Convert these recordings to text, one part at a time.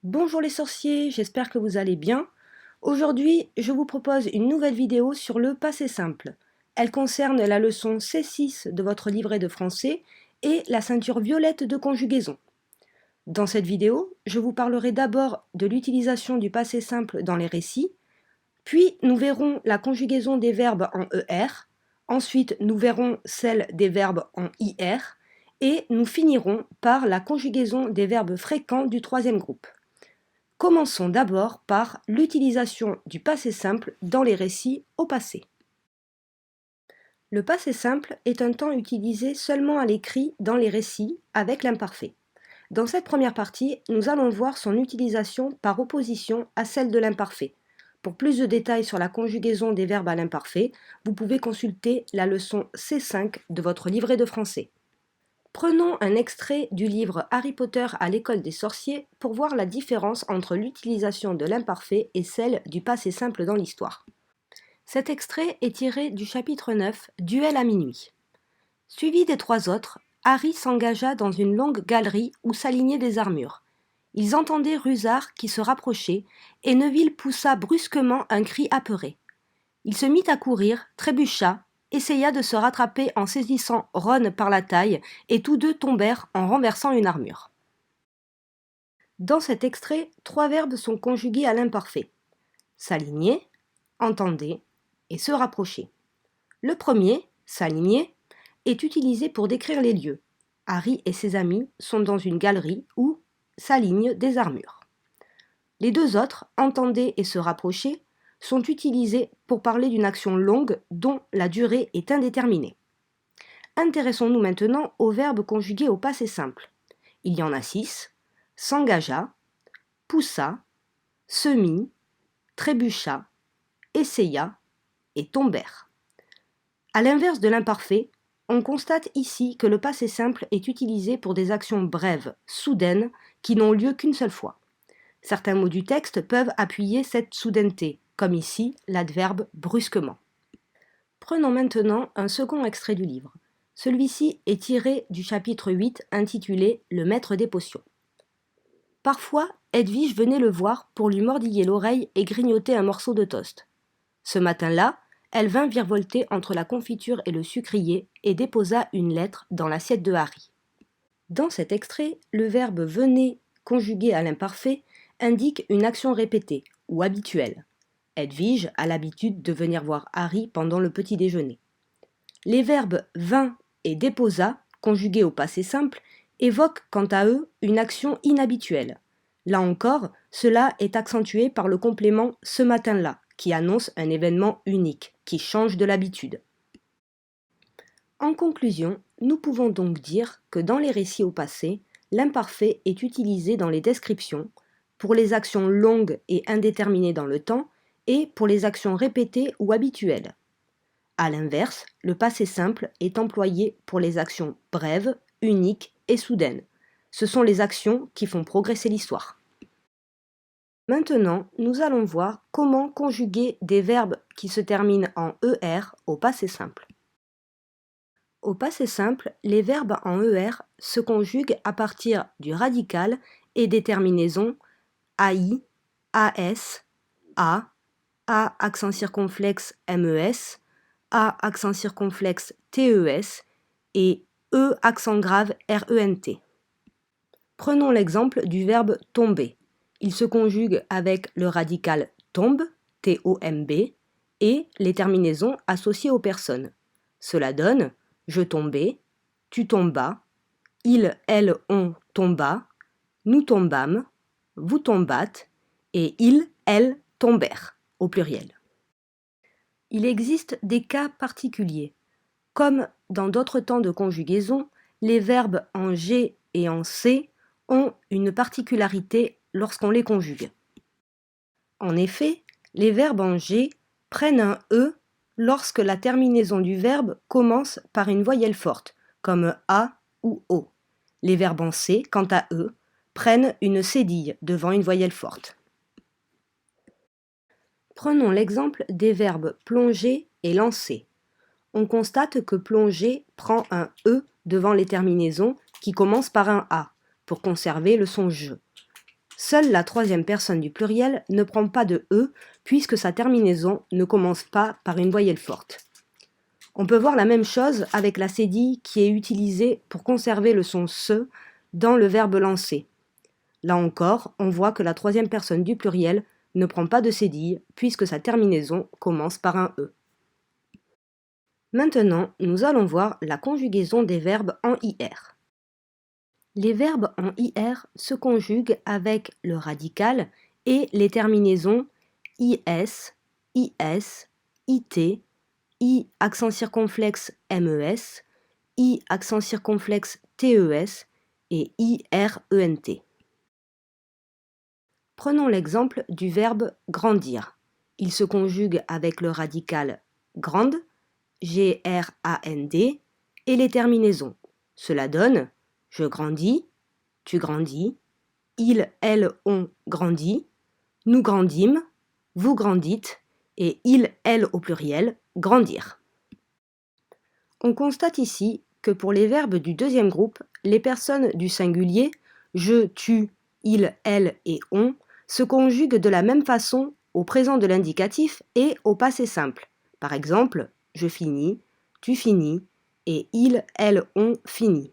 Bonjour les sorciers, j'espère que vous allez bien. Aujourd'hui, je vous propose une nouvelle vidéo sur le passé simple. Elle concerne la leçon C6 de votre livret de français et la ceinture violette de conjugaison. Dans cette vidéo, je vous parlerai d'abord de l'utilisation du passé simple dans les récits, puis nous verrons la conjugaison des verbes en ER, ensuite nous verrons celle des verbes en IR, et nous finirons par la conjugaison des verbes fréquents du troisième groupe. Commençons d'abord par l'utilisation du passé simple dans les récits au passé. Le passé simple est un temps utilisé seulement à l'écrit dans les récits avec l'imparfait. Dans cette première partie, nous allons voir son utilisation par opposition à celle de l'imparfait. Pour plus de détails sur la conjugaison des verbes à l'imparfait, vous pouvez consulter la leçon C5 de votre livret de français. Prenons un extrait du livre Harry Potter à l'école des sorciers pour voir la différence entre l'utilisation de l'imparfait et celle du passé simple dans l'histoire. Cet extrait est tiré du chapitre 9, Duel à minuit. Suivi des trois autres, Harry s'engagea dans une longue galerie où s'alignaient des armures. Ils entendaient Rusard qui se rapprochait, et Neville poussa brusquement un cri apeuré. Il se mit à courir, trébucha, essaya de se rattraper en saisissant Ron par la taille, et tous deux tombèrent en renversant une armure. Dans cet extrait, trois verbes sont conjugués à l'imparfait. S'aligner, entender et se rapprocher. Le premier, s'aligner, est utilisé pour décrire les lieux. Harry et ses amis sont dans une galerie où s'alignent des armures. Les deux autres, entender et se rapprocher, sont utilisés pour parler d'une action longue dont la durée est indéterminée. Intéressons-nous maintenant aux verbes conjugués au passé simple. Il y en a 6, s'engagea, poussa, se mit, trébucha, essaya et tombèrent. À l'inverse de l'imparfait, on constate ici que le passé simple est utilisé pour des actions brèves, soudaines, qui n'ont lieu qu'une seule fois. Certains mots du texte peuvent appuyer cette soudaineté, comme ici l'adverbe brusquement. Prenons maintenant un second extrait du livre. Celui-ci est tiré du chapitre 8 intitulé Le maître des potions. Parfois, Edwige venait le voir pour lui mordiller l'oreille et grignoter un morceau de toast. Ce matin-là, elle vint virevolter entre la confiture et le sucrier et déposa une lettre dans l'assiette de Harry. Dans cet extrait, le verbe venait conjugué à l'imparfait indique une action répétée ou habituelle. Edwige a l'habitude de venir voir Harry pendant le petit déjeuner. Les verbes vint et déposa, conjugués au passé simple, évoquent quant à eux une action inhabituelle. Là encore, cela est accentué par le complément ce matin-là, qui annonce un événement unique, qui change de l'habitude. En conclusion, nous pouvons donc dire que dans les récits au passé, l'imparfait est utilisé dans les descriptions, pour les actions longues et indéterminées dans le temps, et pour les actions répétées ou habituelles. A l'inverse, le passé simple est employé pour les actions brèves, uniques et soudaines. Ce sont les actions qui font progresser l'histoire. Maintenant, nous allons voir comment conjuguer des verbes qui se terminent en ER au passé simple. Au passé simple, les verbes en ER se conjuguent à partir du radical et des terminaisons AI, AS, A accent circonflexe MES, A accent circonflexe TES et E accent grave RENT. Prenons l'exemple du verbe tomber. Il se conjugue avec le radical tombe, TOMB, et les terminaisons associées aux personnes. Cela donne je tombais, tu tombas, il, elle, on tomba, nous tombâmes, vous tombâtes, et ils, elles tombèrent, au pluriel. Il existe des cas particuliers. Comme dans d'autres temps de conjugaison, les verbes en G et en C ont une particularité lorsqu'on les conjugue. En effet, les verbes en G prennent un E lorsque la terminaison du verbe commence par une voyelle forte, comme A ou O. Les verbes en C, quant à eux, prennent une cédille devant une voyelle forte. Prenons l'exemple des verbes plonger et lancer. On constate que plonger prend un E devant les terminaisons qui commencent par un A, pour conserver le son je. Seule la troisième personne du pluriel ne prend pas de E puisque sa terminaison ne commence pas par une voyelle forte. On peut voir la même chose avec la cédille qui est utilisée pour conserver le son se dans le verbe lancer. Là encore, on voit que la troisième personne du pluriel ne prend pas de cédille puisque sa terminaison commence par un E. Maintenant, nous allons voir la conjugaison des verbes en IR. Les verbes en IR se conjuguent avec le radical et les terminaisons IS, IS, IT, I accent circonflexe MES, I accent circonflexe TES et IRENT. Prenons l'exemple du verbe grandir. Il se conjugue avec le radical grande, G-R-A-N-D, et les terminaisons. Cela donne je grandis, tu grandis, ils, elles, on grandi, nous grandîmes, vous grandîtes, et ils, elles au pluriel, grandir. On constate ici que pour les verbes du deuxième groupe, les personnes du singulier, je, tu, il, elle et on, se conjuguent de la même façon au présent de l'indicatif et au passé simple. Par exemple, je finis, tu finis, et il, elle, on finit.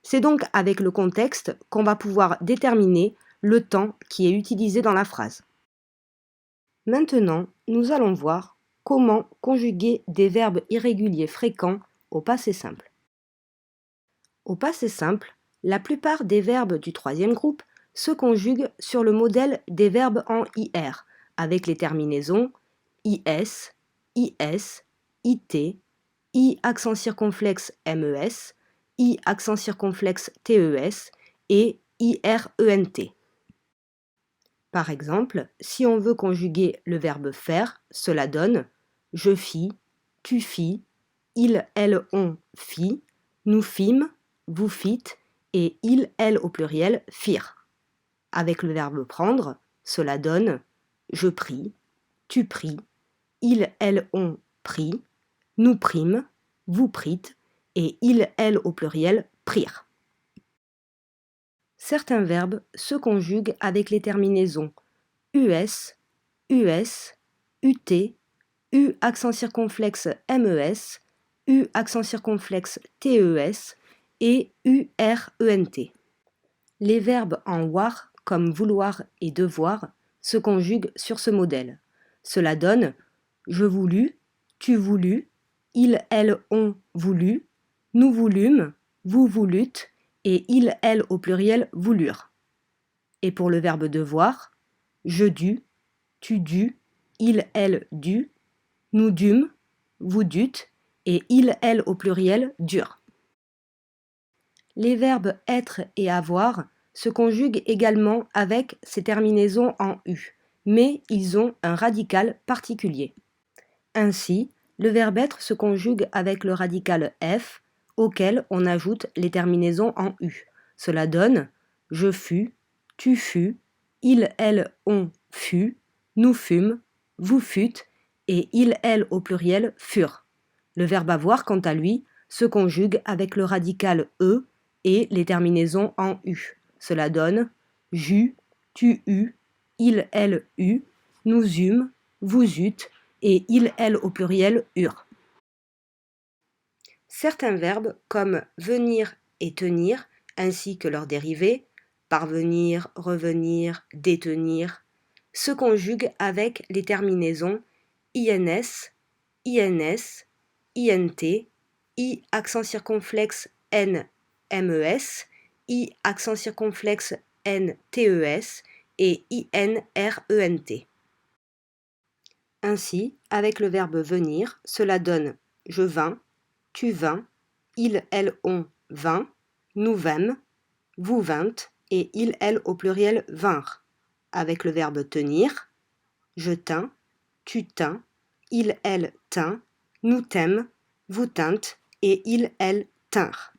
C'est donc avec le contexte qu'on va pouvoir déterminer le temps qui est utilisé dans la phrase. Maintenant, nous allons voir comment conjuguer des verbes irréguliers fréquents au passé simple. Au passé simple, la plupart des verbes du troisième groupe se conjuguent sur le modèle des verbes en IR, avec les terminaisons IS, IS, IT, I accent circonflexe MES, I accent circonflexe TES et IRENT. Par exemple, si on veut conjuguer le verbe faire, cela donne je fis, tu fis, il, elle, on fit, nous fîmes, vous fîtes et il, elle au pluriel firent. Avec le verbe prendre, cela donne je pris, tu pris, il, elle, on prit, nous prîmes, vous prîtes et il, elle au pluriel prirent. Certains verbes se conjuguent avec les terminaisons US, US, UT, U accent circonflexe MES, U accent circonflexe TES et URENT. Les verbes en war comme vouloir et devoir se conjuguent sur ce modèle. Cela donne je voulus, tu voulus, ils, elles, ont voulu, nous voulûmes, vous voulûtes et ils, elles au pluriel voulurent. Et pour le verbe devoir, je dus, tu dus, il, elle dut, nous dûmes, vous dûtes et il, elle au pluriel durent. Les verbes être et avoir se conjuguent également avec ces terminaisons en U, mais ils ont un radical particulier. Ainsi, le verbe être se conjugue avec le radical F, auquel on ajoute les terminaisons en U. Cela donne je fus, tu fus, il, elle, on fut, nous fûmes, vous fûtes et il, elle au pluriel furent. Le verbe avoir, quant à lui, se conjugue avec le radical E et les terminaisons en U. Cela donne j'eus, tu eus, il, elle eut, nous eûmes, vous eûtes et il, elle au pluriel eurent. Certains verbes comme venir et tenir, ainsi que leurs dérivés, parvenir, revenir, détenir, se conjuguent avec les terminaisons INS, INS, INT, I accent circonflexe N MES, I accent circonflexe N TES et INRENT. Ainsi, avec le verbe venir, cela donne je vins, tu vins, ils, elles, on vint, nous vîmes, vous vîntes et ils, elles au pluriel vinrent. Avec le verbe tenir, je tins, tu tins, ils, elles tint, nous tîmes, vous tîntes et ils, elles tinrent.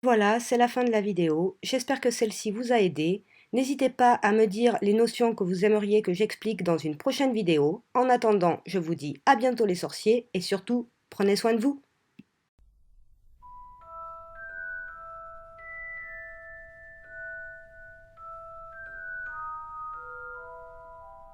Voilà, c'est la fin de la vidéo. J'espère que celle-ci vous a aidé. N'hésitez pas à me dire les notions que vous aimeriez que j'explique dans une prochaine vidéo. En attendant, je vous dis à bientôt les sorciers et surtout, prenez soin de vous.